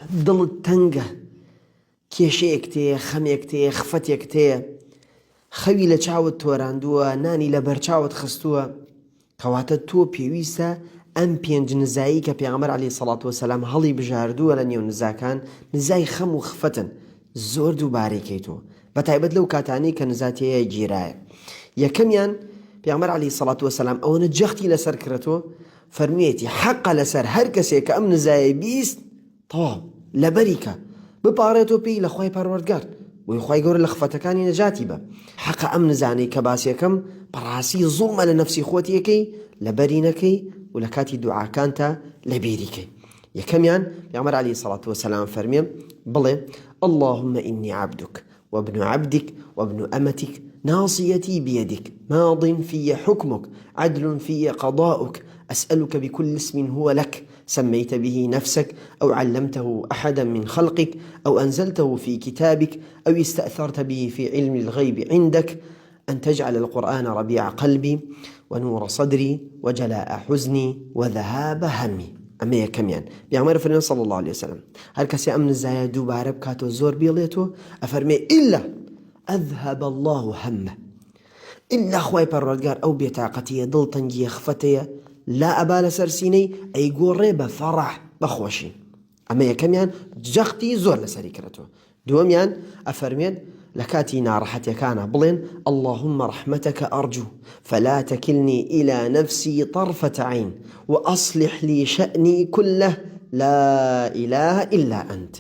دڵت تەنگە، کێشەیەک تێیە، خەمێک تێیە، خفەتێک تێیە، خەوی لە چاوت تۆراندووە، نانی لە بەرچاوت خستووە، کەواتە تۆ پێویستە ئەم پێنج نزایی کە پێغەمبەر عەلەیهی سەڵات وەسەلام هەڵی بژاردووە لە نێو نزاکان، نزای خەم و خفەتن، زۆر دووبارەیکەیتەوە، بەتایبەت لەو کاتانەی کە نزاتەیە گیرایە. یەکەمیان پێغەمبەر عەلەیهی سەڵات وەسەلام ئەوەنە جەختی لەسەر کردەوە، فەرموویەتی حەقە لەسەر هەر کەسێک کە ئەم نزایە بیست تەواو لەبەریکە بپارێتەوە پێی لە خوای پەروەردگار، بۆی خوای گەورە لە خفەتەکانی نەجاتی بە. حەقە ئەم نزانەی کە باسیەکەم بەڕاستی زوڵمە لە نەفسی خۆتیەکەی لەبەری نەکەی و لە کاتی دوعاکانتە لەبیریکەی. یەکەمیان پێغەمبەر عەلەیهی سەڵات وەسەلام فەرمێ بڵێ اللهم إني عبدك وابن عبدك وابن أمتك ناصيتي بيدك ماض في حكمك عدل في قضاؤك أسألك بكل اسم هو لك سميت به نفسك أو علمته أحدا من خلقك أو أنزلته في كتابك أو استأثرت به في علم الغيب عندك أن تجعل القرآن ربيع قلبي ونور صدري وجلاء حزني وذهاب همي. أما يكميان بيعمر فرنا صلى الله عليه وسلم هل كسي أمن الزايا دوباره بكاتو زور بيليتو أفرمي إلا أذهب الله همه إلا خواي پروردگار أو بيتاقتي دل تنجي خفتي لا أبال سرسيني أي قوري بفرح بخوشي. أما يكميان جختي زور لسري كرتو. دوميان أفرمين لكاتي نارحتي كان بلين اللهم رحمتك أرجو فلا تكلني إلى نفسي طرفة عين وأصلح لي شأني كله لا إله إلا أنت.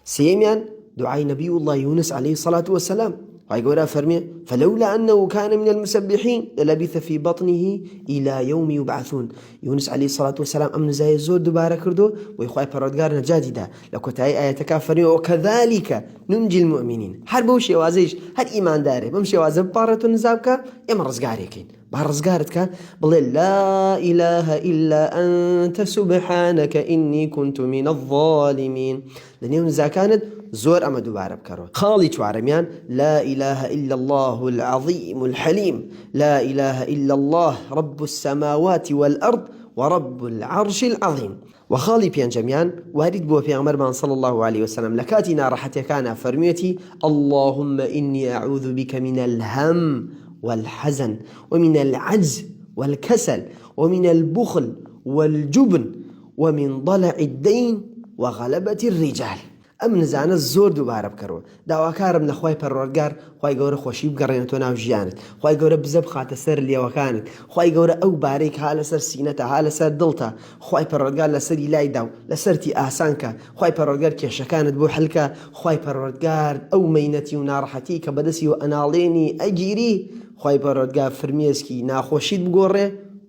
سيميان دعاء نبي الله يونس عليه الصلاة والسلام ويقول فرمي فلولا أنه كان من المسبحين للبث في بطنه إلى يوم يبعثون. يونس عليه الصلاة والسلام أمن زي زور دبارة كردو ويخواي پروردگار نجاتي دا لكو تاي آية تكافرين وكذلك ننجي المؤمنين. هر بوشي وازيش هر إيمان داري بمشي وازب بارتو نزابك يما رزقاريكين بار رزقارتك بلي لا إله إلا أنت سبحانك إني كنت من الظالمين. لنيو نزا كانت زور أما دوباره بكرو خالي توارميان لا إله إلا الله العظيم الحليم لا إله إلا الله رب السماوات والأرض ورب العرش العظيم. وخالي بيان جميعا وارد بو پیغمبر صلى الله عليه وسلم لكاتنا راحتي كان فرميتي اللهم إني أعوذ بك من الهم والحزن ومن العجز والكسل ومن البخل والجبن ومن ضلع الدين وغلبة الرجال. ئەم نزانە زۆر دووبارە بکەڕەوە داواکارم لە خوای پەروەردگار خوای گەورە خۆشی بگەڕێنێتەوە ناو ژیانت، خوای گەورە بزە بخاتە سەر لێوەکانت، خوای گەورە ئەو بارەی کە ها لەسەر سینەتە ها لەسەر دڵتە خوای پەروەردگار لەسەری لایدا و لەسەرتی ئاسانکە، خوای پەروەردگار کێشەکانت بۆ حەلکە، خوای پەروەردگار ئەو مەینەتی و ناڕەحەتی کە بەدەستی و ئەناڵێنی ئەگیری خوای پەروەردگار فرمێسکی ناخۆشیت بگۆڕێ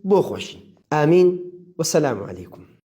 بۆ خۆشی. ئامین وسلام عەلەیکم.